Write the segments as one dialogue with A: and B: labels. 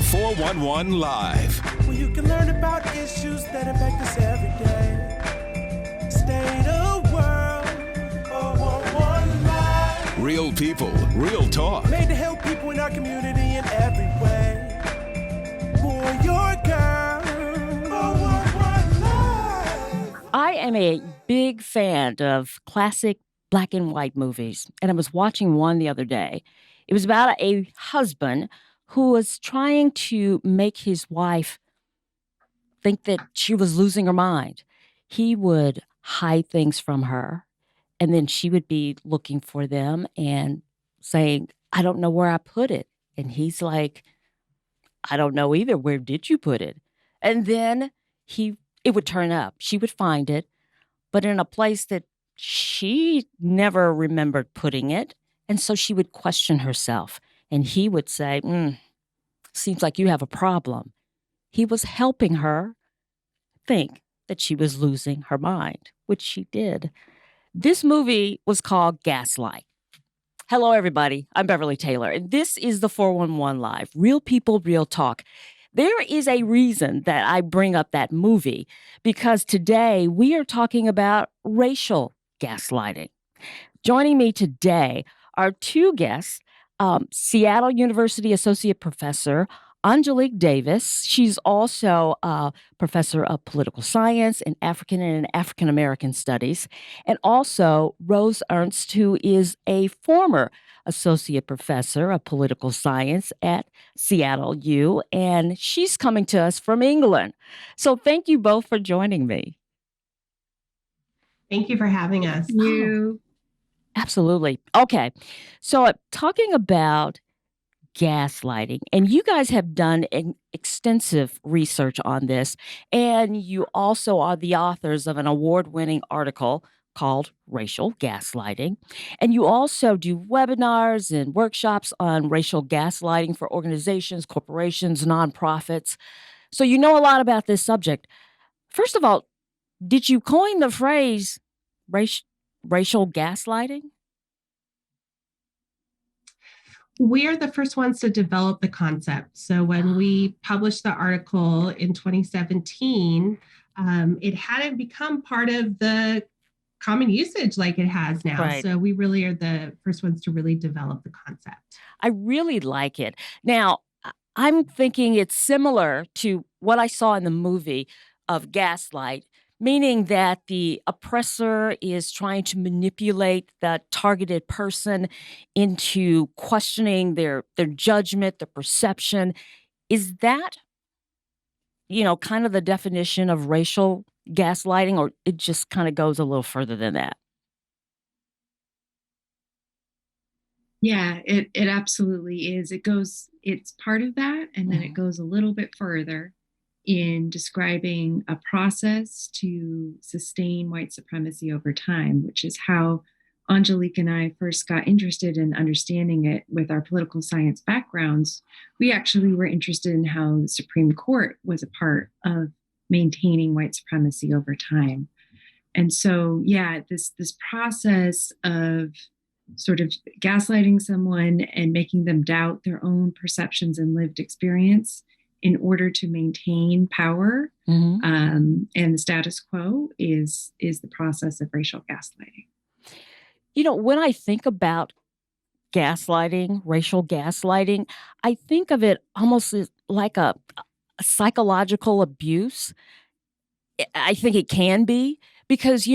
A: 411 Live.
B: Where you can learn about issues that impact us every day. State of world, 411 Live.
A: Real people, real talk.
B: Made to help people in our community in every way. Boy, your girl, 411 Live.
C: I am a big fan of classic black and white movies, and I was watching one the other day. It was about a husband who was trying to make his wife think that she was losing her mind. He would hide things from her, and then she would be looking for them and saying, I don't know where I put it. And he's like, I don't know either. Where did you put it? And then it would turn up. She would find it, but in a place that she never remembered putting it. And so she would question herself. And he would say, seems like you have a problem. He was helping her think that she was losing her mind, which she did. This movie was called Gaslight. Hello, everybody. I'm Beverly Taylor, and this is the 411 Live. Real people, real talk. There is a reason that I bring up that movie, because today we are talking about racial gaslighting. Joining me today are two guests, Seattle University Associate Professor Angelique Davis. She's also a professor of political science and African American studies, and also Rose Ernst, who is a former associate professor of political science at Seattle U, and she's coming to us from England. So thank you both for joining me.
D: Thank you for having us.
C: You. Absolutely. Okay. So talking about gaslighting, and you guys have done extensive research on this, and you also are the authors of an award-winning article called Racial Gaslighting. And you also do webinars and workshops on racial gaslighting for organizations, corporations, nonprofits. So you know a lot about this subject. First of all, did you coin the phrase racial gaslighting?
D: We are the first ones to develop the concept. So when we published the article in 2017, it hadn't become part of the common usage like it has now.
C: Right.
D: So we really are the first ones to really develop the concept.
C: I really like it. Now, I'm thinking it's similar to what I saw in the movie of Gaslight, meaning that the oppressor is trying to manipulate the targeted person into questioning their judgment, their perception. Is that, kind of the definition of racial gaslighting, or it just kind of goes a little further than that?
E: Yeah, it absolutely is. It's part of that, and then it goes a little bit further in describing a process to sustain white supremacy over time, which is how Angelique and I first got interested in understanding it with our political science backgrounds. We actually were interested in how the Supreme Court was a part of maintaining white supremacy over time. And so, yeah, this process of sort of gaslighting someone and making them doubt their own perceptions and lived experience in order to maintain power and the status quo is the process of racial gaslighting.
C: When I think about gaslighting, racial gaslighting, I think of it almost like a psychological abuse. I think it can be because,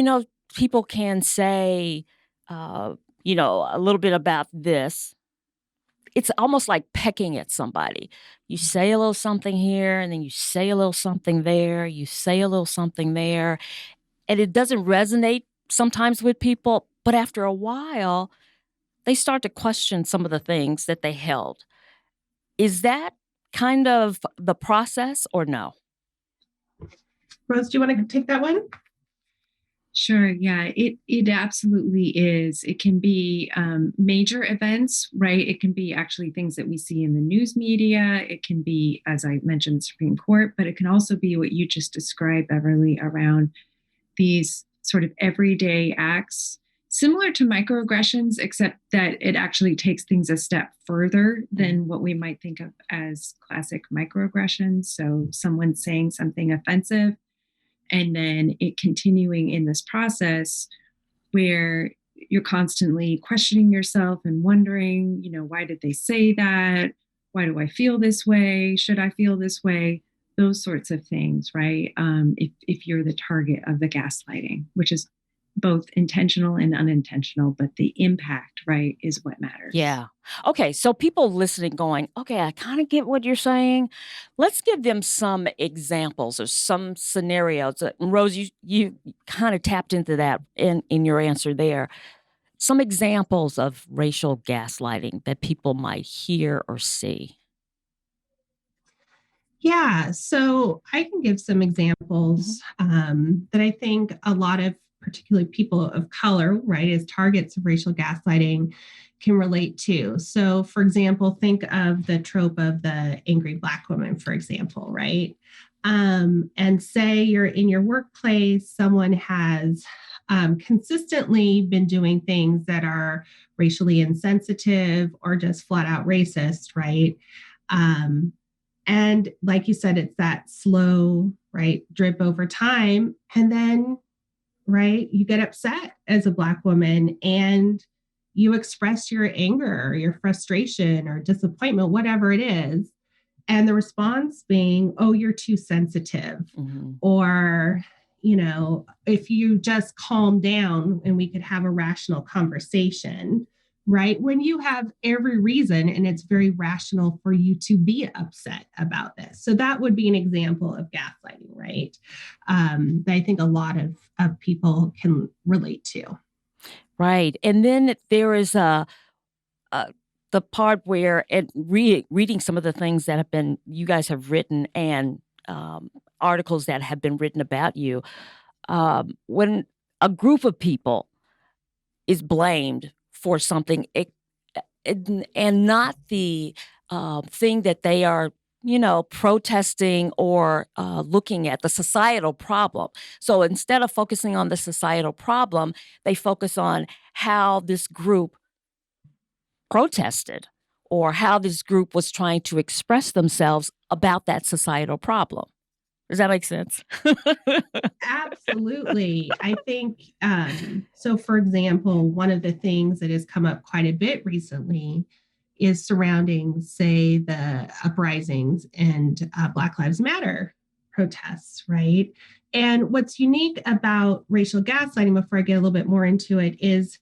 C: people can say, a little bit about this. It's almost like pecking at somebody. You say a little something here, and then you say a little something there. You say a little something there. And it doesn't resonate sometimes with people. But after a while, they start to question some of the things that they held. Is that kind of the process or no?
D: Rose, do you want to take that one?
E: Sure. Yeah, it absolutely is. It can be major events, right? It can be actually things that we see in the news media. It can be, as I mentioned, the Supreme Court, but it can also be what you just described, Beverly, around these sort of everyday acts, Similar to microaggressions, except that it actually takes things a step further than what we might think of as classic microaggressions. So someone saying something offensive and then it continuing in this process where you're constantly questioning yourself and wondering, why did they say that? Why do I feel this way? Should I feel this way? Those sorts of things, right? If you're the target of the gaslighting, which is both intentional and unintentional, but the impact, right, is what matters.
C: Yeah. Okay. So people listening going, okay, I kind of get what you're saying. Let's give them some examples or some scenarios. Rose, you kind of tapped into that in your answer there. Some examples of racial gaslighting that people might hear or see.
D: Yeah, so I can give some examples that I think a lot of particularly people of color, right, as targets of racial gaslighting can relate to. So, for example, think of the trope of the angry Black woman, for example, right? And say you're in your workplace, someone has consistently been doing things that are racially insensitive or just flat out racist, right? And like you said, it's that slow, right, drip over time. And then, right, you get upset as a Black woman and you express your anger or your frustration or disappointment, whatever it is. And the response being, oh, you're too sensitive. Or, if you just calm down and we could have a rational conversation, right? When you have every reason and it's very rational for you to be upset about this. So that would be an example of gaslighting, right? That I think a lot of people can relate to.
C: Right. And then there is the part where reading some of the things that you guys have written and articles that have been written about you, when a group of people is blamed for something and not the thing that they are, protesting or looking at the societal problem. So instead of focusing on the societal problem, they focus on how this group protested or how this group was trying to express themselves about that societal problem. Does that make sense?
D: Absolutely. I think, so for example, one of the things that has come up quite a bit recently is surrounding, say, the uprisings and Black Lives Matter protests, right? And what's unique about racial gaslighting, before I get a little bit more into it, is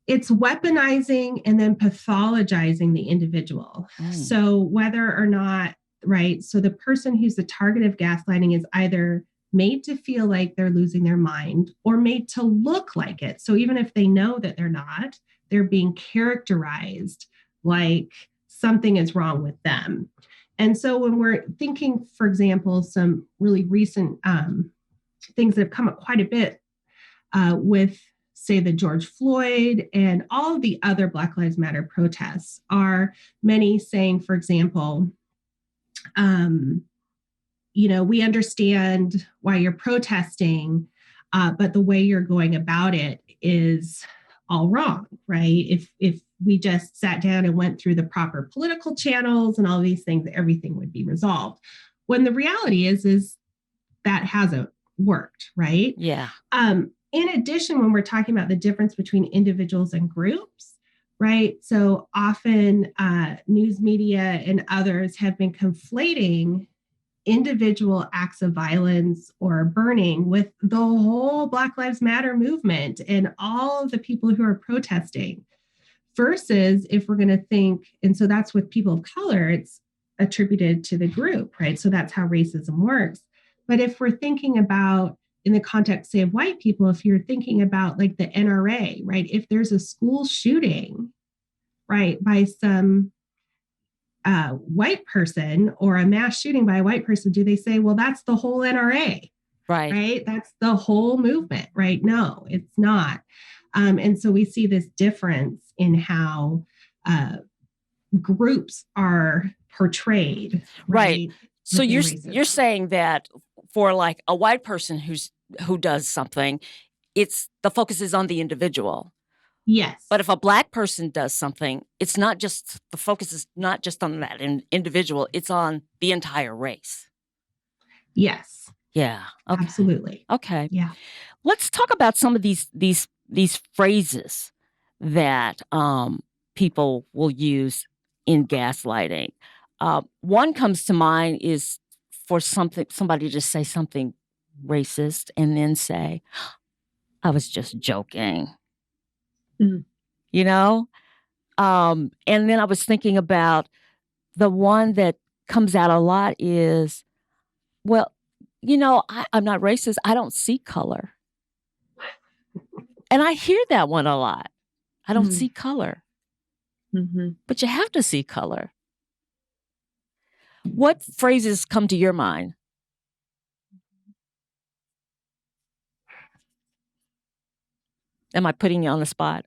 D: it's weaponizing and then pathologizing the individual. So whether or not, right, so the person who's the target of gaslighting is either made to feel like they're losing their mind or made to look like it. So even if they know that they're not, they're being characterized like something is wrong with them. And so when we're thinking, for example, some really recent things that have come up quite a bit with, say, the George Floyd and all of the other Black Lives Matter protests, are many saying, for example, we understand why you're protesting, but the way you're going about it is all wrong, right? If we just sat down and went through the proper political channels and all these things, everything would be resolved. When the reality is that hasn't worked, right?
C: Yeah.
D: In addition, when we're talking about the difference between individuals and groups, right? So often news media and others have been conflating individual acts of violence or burning with the whole Black Lives Matter movement and all of the people who are protesting. Versus if we're going to think, and so that's with people of color, it's attributed to the group, right? So that's how racism works. But if we're thinking about, in the context, say, of white people, if you're thinking about like the NRA, right? If there's a school shooting, right, by some white person or a mass shooting by a white person, do they say, well, that's the whole NRA, right? That's the whole movement, right? No, it's not. And so we see this difference in how groups are portrayed, right?
C: So you're saying that for like a white person who does something, the focus is on the individual.
D: Yes.
C: But if a Black person does something, it's not just, the focus is not just on that individual, it's on the entire race.
D: Yes.
C: Yeah. Okay.
D: Absolutely.
C: Okay.
D: Yeah.
C: Let's talk about some of these phrases that people will use in gaslighting. One comes to mind is for somebody to say something racist and then say, "I was just joking."
E: Mm.
C: You know? And then I was thinking about the one that comes out a lot is, well, I'm not racist. I don't see color. And I hear that one a lot. I don't see color.
E: Mm-hmm.
C: But you have to see color. What phrases come to your mind? Am I putting you on the spot?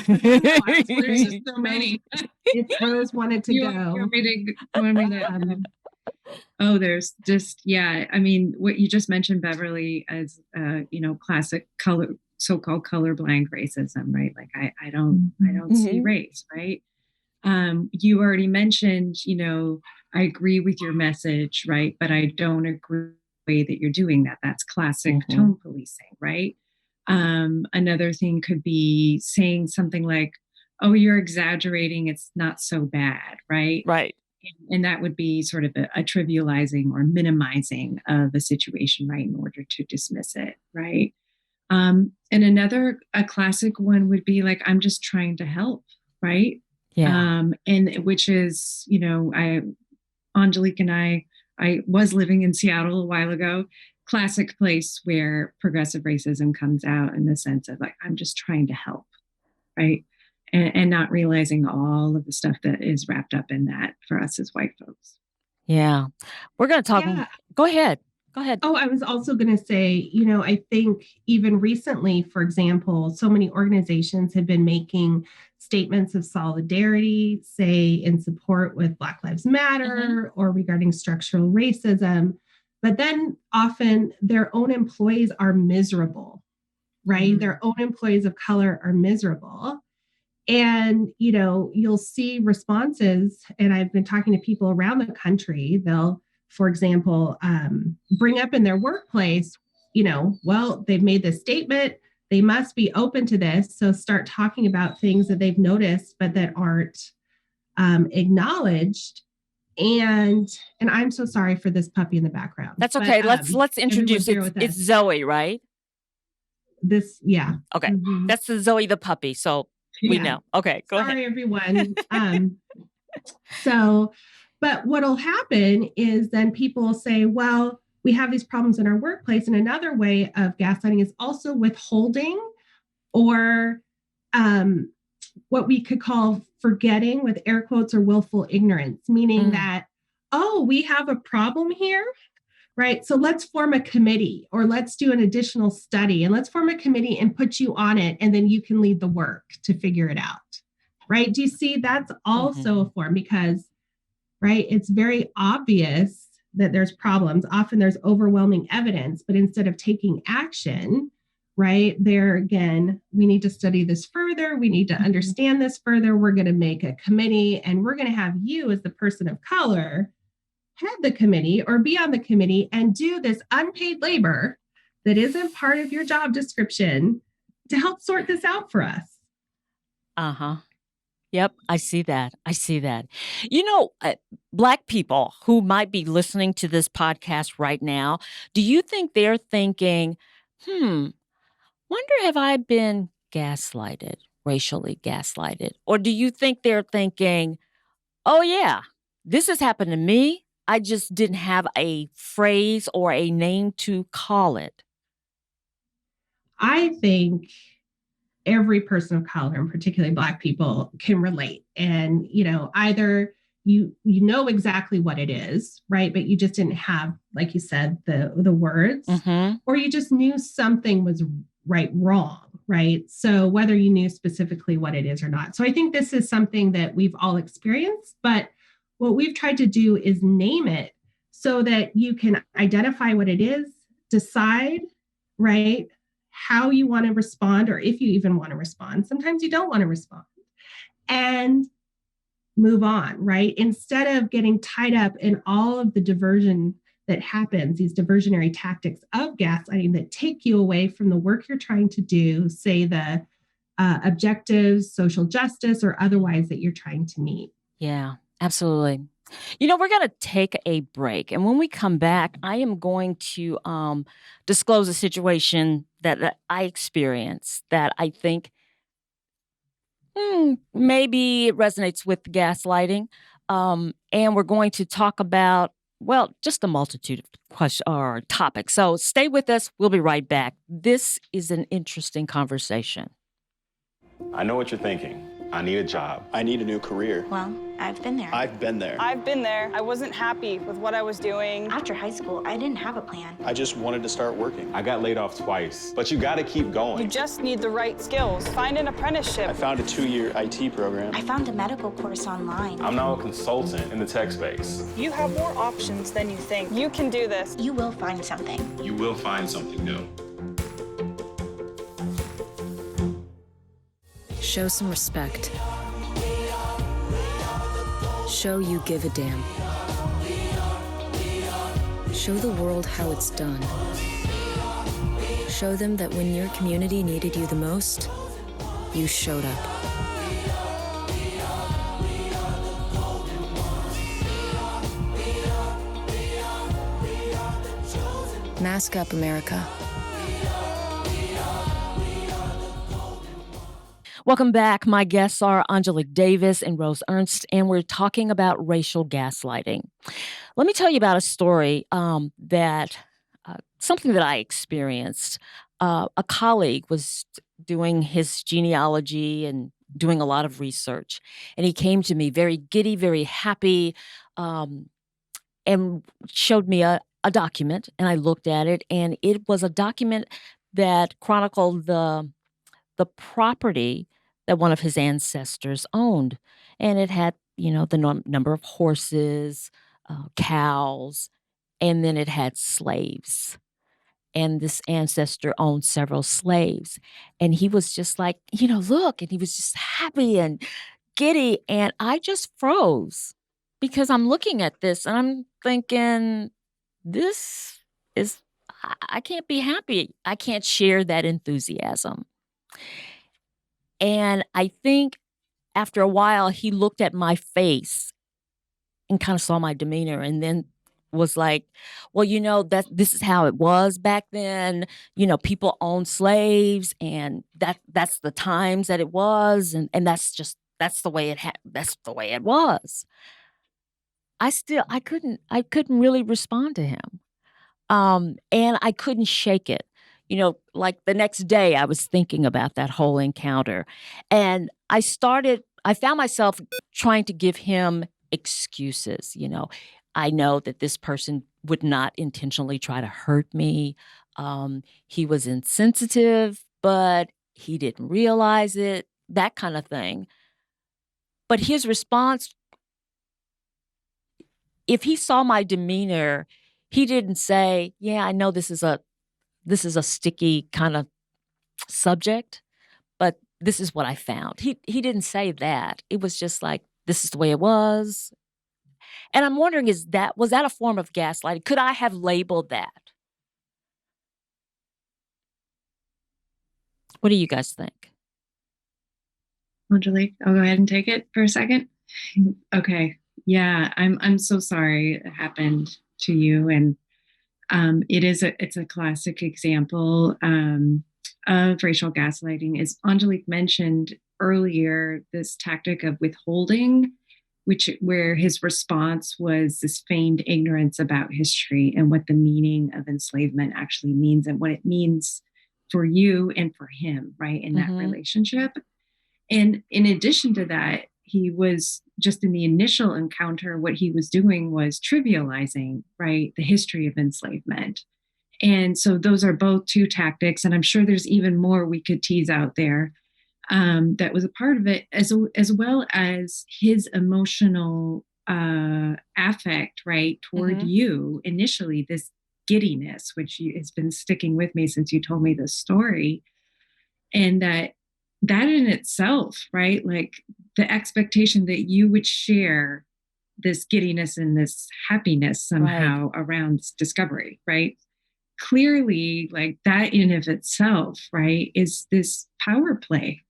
E: No, there's just so many.
D: If Rose wanted to go.
E: You want me to oh, there's just, yeah. I mean, what you just mentioned, Beverly, as, classic so-called colorblind racism, right? Like, I don't see race, right? You already mentioned, I agree with your message, right? But I don't agree with the way that you're doing that. That's classic tone policing, right? Another thing could be saying something like, "Oh, you're exaggerating. It's not so bad," right?
C: Right.
E: And that would be sort of a trivializing or minimizing of a situation, right, in order to dismiss it, right? And a classic one would be like, "I'm just trying to help," right?
C: Yeah.
E: And which is, Angelique and I was living in Seattle a while ago. Classic place where progressive racism comes out in the sense of like, I'm just trying to help, right? And not realizing all of the stuff that is wrapped up in that for us as white folks.
C: Yeah. We're going to talk.
D: Yeah.
C: Go ahead.
D: Oh, I was also going to say, I think even recently, for example, so many organizations have been making statements of solidarity, say in support with Black Lives Matter or regarding structural racism. But then often their own employees are miserable, right? Their own employees of color are miserable. And, you'll see responses, and I've been talking to people around the country, they'll, for example, bring up in their workplace, well, they've made this statement, they must be open to this. So start talking about things that they've noticed, but that aren't acknowledged. And I'm so sorry for this puppy in the background.
C: That's okay.
D: But,
C: let's introduce it. It's Zoe, right?
D: Yeah.
C: Okay. That's the Zoe the puppy. So we know. Okay, go ahead.
D: Sorry, everyone. But what'll happen is then people will say, well, we have these problems in our workplace. And another way of gaslighting is also withholding or what we could call forgetting with air quotes or willful ignorance, meaning that, oh, we have a problem here, right? So let's form a committee or let's do an additional study and let's form a committee and put you on it. And then you can lead the work to figure it out, right? Do you see that's also a form because, right, it's very obvious that there's problems. Often there's overwhelming evidence, but instead of taking action, right, there again, we need to study this further. We need to understand this further. We're going to make a committee and we're going to have you as the person of color head the committee or be on the committee and do this unpaid labor that isn't part of your job description to help sort this out for us.
C: Yep, I see that. Black people who might be listening to this podcast right now, do you think they're thinking, wonder have I been gaslighted, racially gaslighted? Or do you think they're thinking, oh yeah, this has happened to me. I just didn't have a phrase or a name to call it?
D: I think every person of color, and particularly Black people, can relate. And, either you know exactly what it is, right? But you just didn't have, like you said, the words, or you just knew something was wrong, right? So whether you knew specifically what it is or not. So I think this is something that we've all experienced, but what we've tried to do is name it so that you can identify what it is, decide, right, how you want to respond, or if you even want to respond. Sometimes you don't want to respond, and move on, right? Instead of getting tied up in all of the diversion that happens, these diversionary tactics of gaslighting that take you away from the work you're trying to do, say the objectives, social justice, or otherwise that you're trying to meet.
C: Yeah, absolutely. We're going to take a break. And when we come back, I am going to disclose a situation that I experienced that I think maybe it resonates with gaslighting. And we're going to talk about, well, just a multitude of questions or topics. So stay with us. We'll be right back. This is an interesting conversation.
F: I know what you're thinking. I need a job. I need a new career.
G: Well, I've been there.
F: I've been there.
H: I've been there. I wasn't happy with what I was doing.
G: After high school, I didn't have a plan.
F: I just wanted to start working. I got laid off twice, but you gotta keep going.
H: You just need the right skills. Find an apprenticeship.
F: I found a 2-year IT program.
G: I found a medical course online.
F: I'm now a consultant in the tech space.
H: You have more options than you think. You can do this.
G: You will find something.
F: You will find something new.
I: Show some respect. Show you give a damn. Show the world how it's done. Show them that when your community needed you the most, you showed up. Mask up, America.
C: Welcome back. My guests are Angelique Davis and Ernst, and we're talking about racial gaslighting. Let me tell you about a story that something that I experienced. A colleague was doing his genealogy and doing a lot of research, and he came to me very giddy, very happy, and showed me a document, and I looked at it, and it was a document that chronicled the property that one of his ancestors owned. And it had, the number of horses, cows, and then it had slaves. And this ancestor owned several slaves. And he was just like, look, and he was just happy and giddy. And I just froze because I'm looking at this and I'm thinking, I can't be happy. I can't share that enthusiasm. And I think after a while, he looked at my face and kind of saw my demeanor and then was like, well, that this is how it was back then. People owned slaves and that's the times that it was. And that's the way that's the way it was. I couldn't really respond to him. And I couldn't shake it. Like the next day I was thinking about that whole encounter and I found myself trying to give him excuses. I know that this person would not intentionally try to hurt me. He was insensitive, but he didn't realize it, that kind of thing. But his response, if he saw my demeanor, he didn't say, yeah, I know this is a sticky kind of subject, but this is what I found. He didn't say that. It was just like, this is the way it was. And I'm wondering, was that a form of gaslighting? Could I have labeled that? What do you guys think?
E: Angelique, I'll go ahead and take it for a second. Okay. Yeah, I'm so sorry it happened to you. And it's a classic example of racial gaslighting. As Angelique mentioned earlier, this tactic of withholding, where his response was this feigned ignorance about history and what the meaning of enslavement actually means and what it means for you and for him, right, in that relationship. And in addition to that, he was just in the initial encounter, what he was doing was trivializing, right, the history of enslavement. And so those are both two tactics. And I'm sure there's even more we could tease out there that was a part of it, as well as his emotional affect, right, toward you initially, this giddiness, which has been sticking with me since you told me this story. And that in itself, right? Like the expectation that you would share this giddiness and this happiness somehow around this discovery, right? Clearly, like that in of itself, right, is this power play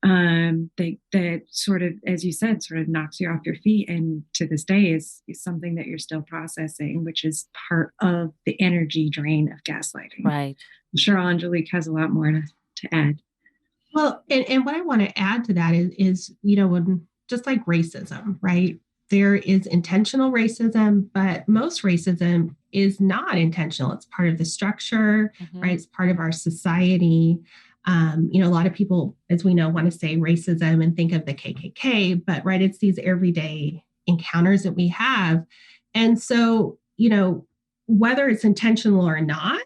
E: that sort of, as you said, sort of knocks you off your feet. And to this day is something that you're still processing, which is part of the energy drain of gaslighting.
C: Right.
E: I'm sure Angelique has a lot more to add.
D: Well, and what I want to add to that is, when just like racism, right? There is intentional racism, but most racism is not intentional. It's part of the structure, right? It's part of our society. A lot of people, as we know, want to say racism and think of the KKK, but right, it's these everyday encounters that we have. And so, whether it's intentional or not,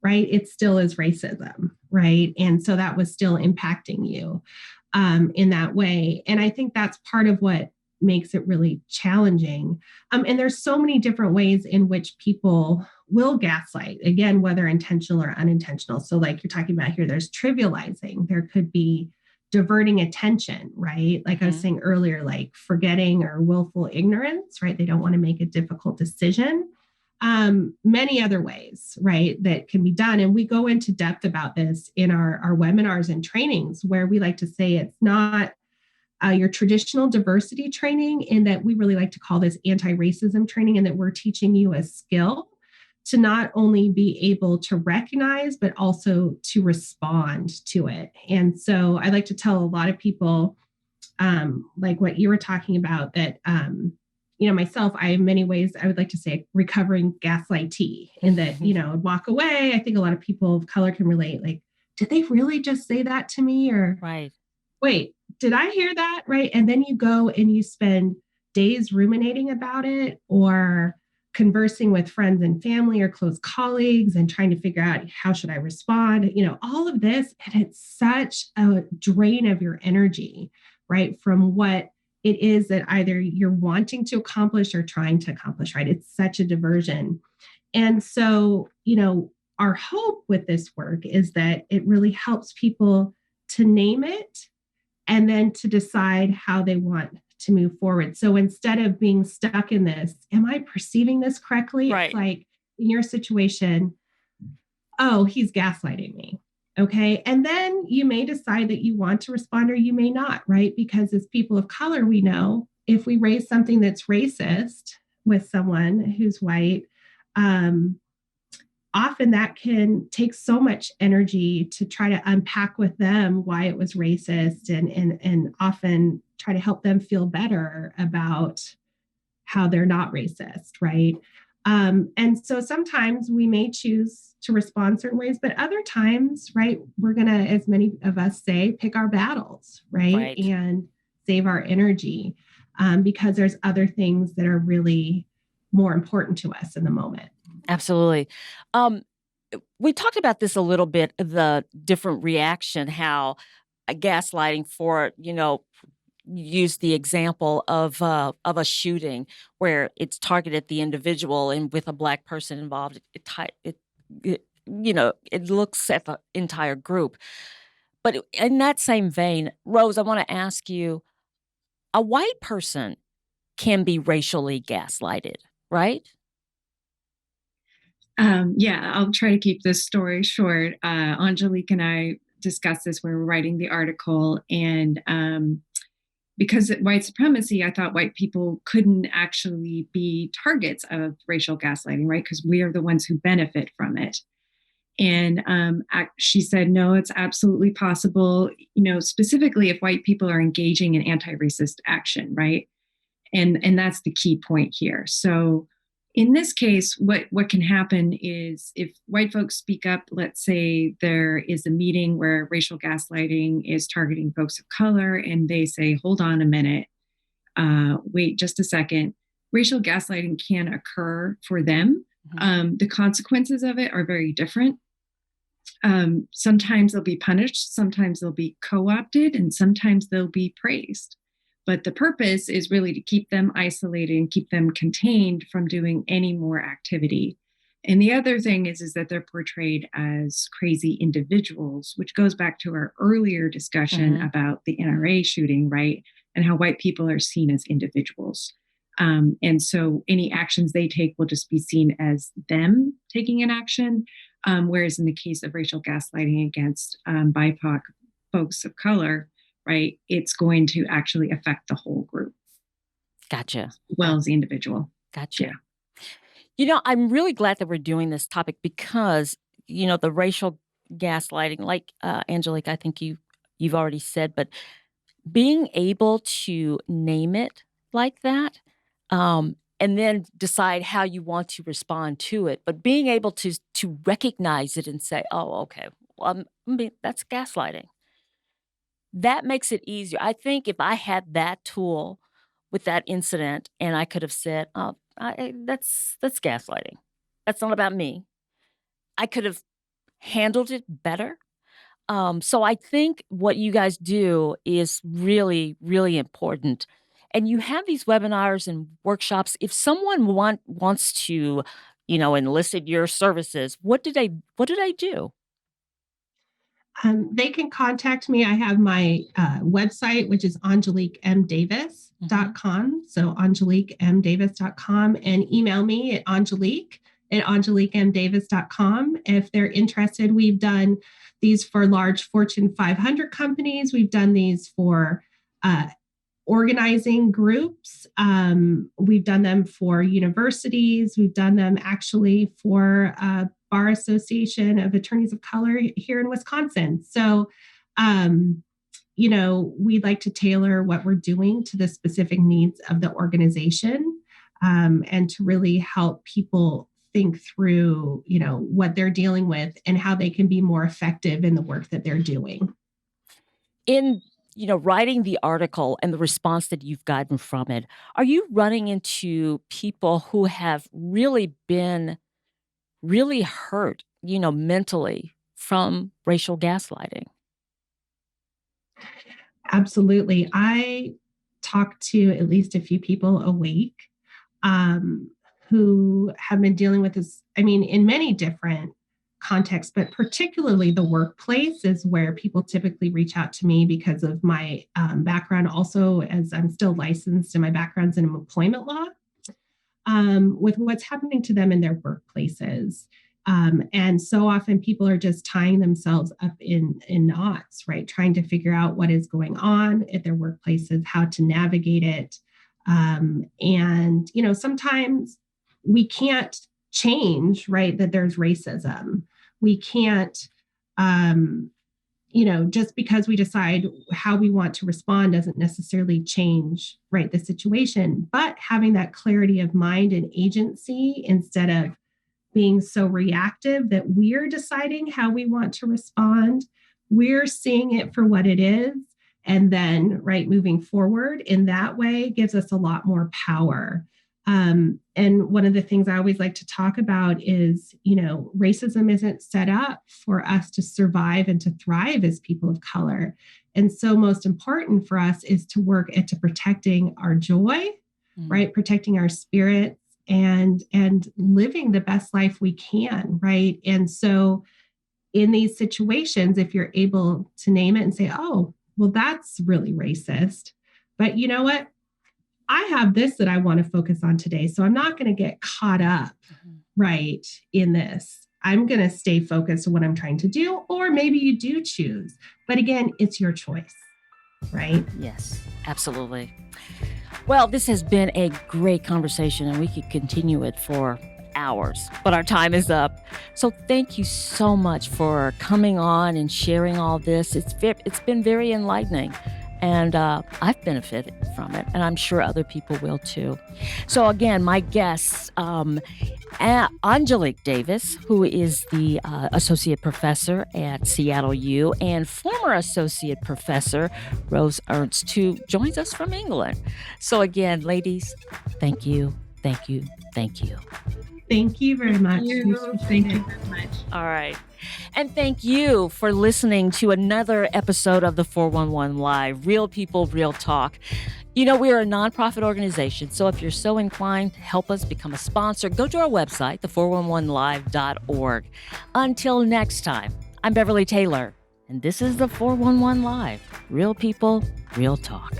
D: right, it still is racism, right? And so that was still impacting you in that way. And I think that's part of what makes it really challenging. And there's so many different ways in which people will gaslight, again, whether intentional or unintentional. So like you're talking about here, there's trivializing. There could be diverting attention, right? Like I was saying earlier, like forgetting or willful ignorance, right? They don't want to make a difficult decision. Many other ways, right, that can be done. And we go into depth about this in our webinars and trainings, where we like to say it's not your traditional diversity training, in that we really like to call this anti-racism training, and that we're teaching you a skill to not only be able to recognize, but also to respond to it. And so I like to tell a lot of people, like what you were talking about, that, myself, I, in many ways, I would like to say recovering gaslightee, in that, walk away. I think a lot of people of color can relate. Like, did they really just say that to me? Or wait, did I hear that? Right. And then you go and you spend days ruminating about it, or conversing with friends and family or close colleagues and trying to figure out, how should I respond? All of this. And it's such a drain of your energy, right? From what it is that either you're wanting to accomplish or trying to accomplish, right? It's such a diversion. And so, our hope with this work is that it really helps people to name it, and then to decide how they want to move forward. So instead of being stuck in this, am I perceiving this correctly?
C: Right.
D: It's like in your situation, oh, he's gaslighting me. Okay. And then you may decide that you want to respond, or you may not, right? Because as people of color, we know if we raise something that's racist with someone who's white, often that can take so much energy to try to unpack with them why it was racist, and often try to help them feel better about how they're not racist, right? And so sometimes we may choose to respond certain ways, but other times, right, we're going to, as many of us say, pick our battles, right? And save our energy, because there's other things that are really more important to us in the moment.
C: Absolutely. We talked about this a little bit, the different reaction, how gaslighting, for, use the example of a shooting where it's targeted at the individual, and with a Black person involved, it looks at the entire group. But in that same vein, Rose, I want to ask you, a white person can be racially gaslighted, right?
E: Yeah, I'll try to keep this story short. Angelique and I discussed this when we were writing the article, and because of white supremacy, I thought white people couldn't actually be targets of racial gaslighting, right? Because we are the ones who benefit from it. And she said, no, it's absolutely possible, specifically if white people are engaging in anti-racist action, right? And that's the key point here. So in this case, what can happen is if white folks speak up, let's say there is a meeting where racial gaslighting is targeting folks of color, and they say, hold on a minute, wait just a second. Racial gaslighting can occur for them. The consequences of it are very different. Sometimes they'll be punished, sometimes they'll be co-opted, and sometimes they'll be praised. But the purpose is really to keep them isolated and keep them contained from doing any more activity. And the other thing is that they're portrayed as crazy individuals, which goes back to our earlier discussion about the NRA shooting, right? And how white people are seen as individuals. And so any actions they take will just be seen as them taking an action. Whereas in the case of racial gaslighting against BIPOC folks of color, right, it's going to actually affect the whole group.
C: Gotcha.
E: As well as the individual.
C: Gotcha.
E: Yeah.
C: You know, I'm really glad that we're doing this topic because, you know, the racial gaslighting, like Angelique, I think you've already said, but being able to name it like that, and then decide how you want to respond to it, but being able to recognize it and say, oh, okay, well, that's gaslighting. That makes it easier. I think if I had that tool with that incident and I could have said, oh, that's gaslighting. That's not about me. I could have handled it better. So I think what you guys do is really, really important. And you have these webinars and workshops. If someone wants to, you know, enlist your services, what do they do?
D: They can contact me. I have my website, which is angeliquemdavis.com. So angeliquemdavis.com, and email me at angeliquemdavis.com. If they're interested, we've done these for large Fortune 500 companies. We've done these for organizing groups. We've done them for universities. We've done them actually for Bar Association of Attorneys of Color here in Wisconsin. So, you know, we'd like to tailor what we're doing to the specific needs of the organization, and to really help people think through, you know, what they're dealing with and how they can be more effective in the work that they're doing.
C: In, you know, writing the article and the response that you've gotten from it, are you running into people who have really been really hurt, you know, mentally from racial gaslighting?
D: Absolutely. I talk to at least a few people a week who have been dealing with this, I mean, in many different contexts, but particularly the workplace is where people typically reach out to me because of my background, also as I'm still licensed and my background's in employment law, with what's happening to them in their workplaces. And so often people are just tying themselves up in knots, right? Trying to figure out what is going on at their workplaces, how to navigate it. And, you know, sometimes we can't change, right, that there's racism. We can't, you know, just because we decide how we want to respond doesn't necessarily change, right, the situation. But having that clarity of mind and agency instead of being so reactive that we're deciding how we want to respond, we're seeing it for what it is. And then, right, moving forward in that way gives us a lot more power. And one of the things I always like to talk about is, you know, racism isn't set up for us to survive and to thrive as people of color. And so most important for us is to work at protecting our joy, right? Protecting our spirits and living the best life we can, right? And so in these situations, if you're able to name it and say, oh, well, that's really racist, but you know what? I have this that I want to focus on today. So I'm not going to get caught up, right, in this. I'm going to stay focused on what I'm trying to do, or maybe you do choose. But again, it's your choice, right?
C: Yes, absolutely. Well, this has been a great conversation, and we could continue it for hours, but our time is up. So thank you so much for coming on and sharing all this. It's been very enlightening. And I've benefited from it, and I'm sure other people will too. So again, my guests, Angelique Davis, who is the Associate Professor at Seattle U, and former Associate Professor Rose Ernst, who joins us from England. So again, ladies, thank you, thank you, thank you.
D: Thank you very much.
E: Thank you very much.
C: All right. And thank you for listening to another episode of the 411 Live, Real People, Real Talk. You know, we are a nonprofit organization, so if you're so inclined to help us become a sponsor, go to our website, the411live.org. Until next time, I'm Beverly Taylor, and this is the 411 Live. Real people, real talk.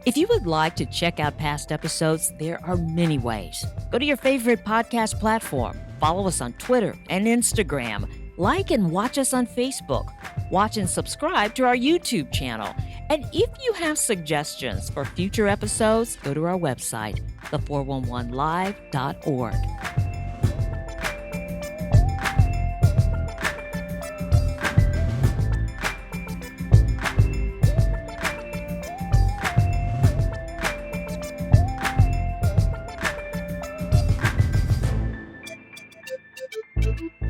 C: If you would like to check out past episodes, there are many ways. Go to your favorite podcast platform. Follow us on Twitter and Instagram. Like and watch us on Facebook. Watch and subscribe to our YouTube channel. And if you have suggestions for future episodes, go to our website, the411live.org.
B: Thank you.